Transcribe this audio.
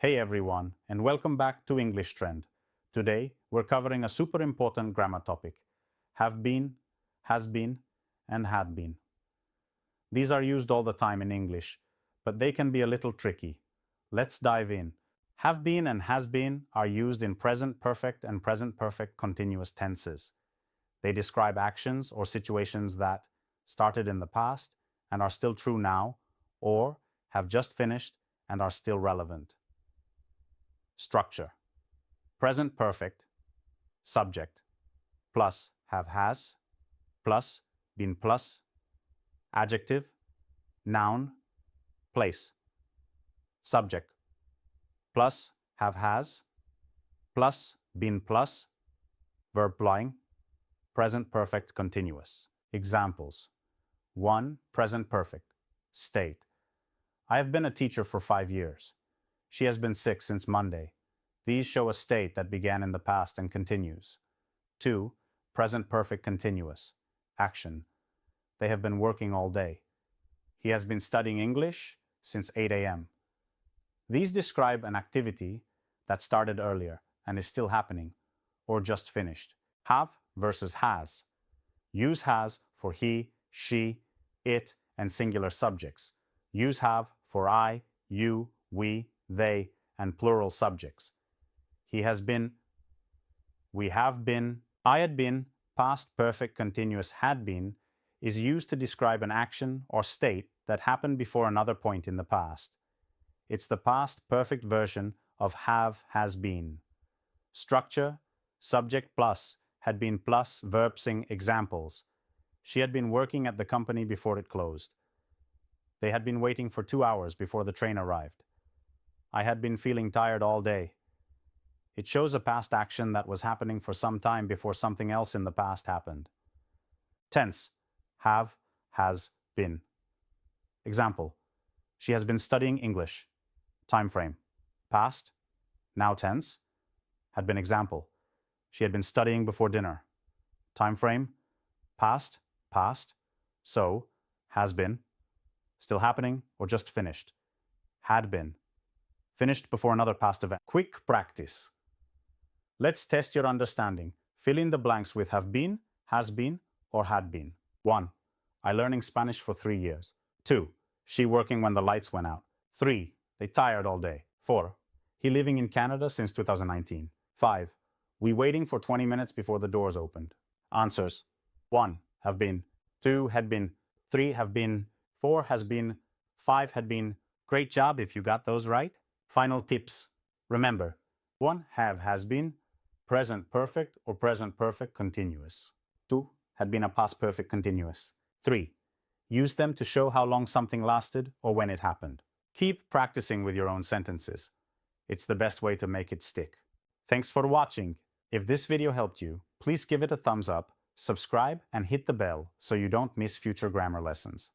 Hey everyone, and welcome back to English Trend. Today, we're covering a super important grammar topic: have been, has been, and had been. These are used all the time in English, but they can be a little tricky. Let's dive in. Have been and has been are used in present perfect and present perfect continuous tenses. They describe actions or situations that started in the past and are still true now, or have just finished and are still relevant. Structure: present perfect, subject, plus have has, plus been plus, adjective, noun, place. Subject: plus have has, plus been plus, verb plying, present perfect continuous. Examples: 1. Present perfect. State: I have been a teacher for 5 years. She has been sick since Monday. These show a state that began in the past and continues. 2. Present perfect continuous. Action: they have been working all day. He has been studying English since 8 a.m. These describe an activity that started earlier and is still happening, or just finished. Have versus has. Use has for he, she, it, and singular subjects. Use have for I, you, we, they, and plural subjects. He has been, we have been, I had been, past perfect continuous had been, is used to describe an action or state that happened before another point in the past. It's the past perfect version of have, has been. Structure: subject plus, had been plus, verb sing. Examples: she had been working at the company before it closed. They had been waiting for 2 hours before the train arrived. I had been feeling tired all day. It shows a past action that was happening for some time before something else in the past happened. Tense: have, has, been. Example: she has been studying English. Time frame: past, now tense. Had been. Example: she had been studying before dinner. Time frame: past, past. So, has been, still happening or just finished. Had been, finished before another past event. Quick practice. Let's test your understanding. Fill in the blanks with have been, has been, or had been. 1. I learning Spanish for 3 years. 2. She working when the lights went out. 3. They tired all day. 4. He living in Canada since 2019. 5. We waiting for 20 minutes before the doors opened. Answers: 1. Have been. 2. Had been. 3. Have been. 4. Has been. 5. Had been. Great job if you got those right. Final tips. Remember: 1. Have, has been, present perfect or present perfect continuous. 2. Had been a past perfect continuous. 3. Use them to show how long something lasted or when it happened. Keep practicing with your own sentences. It's the best way to make it stick. Thanks for watching. If this video helped you, please give it a thumbs up, subscribe, and hit the bell so you don't miss future grammar lessons.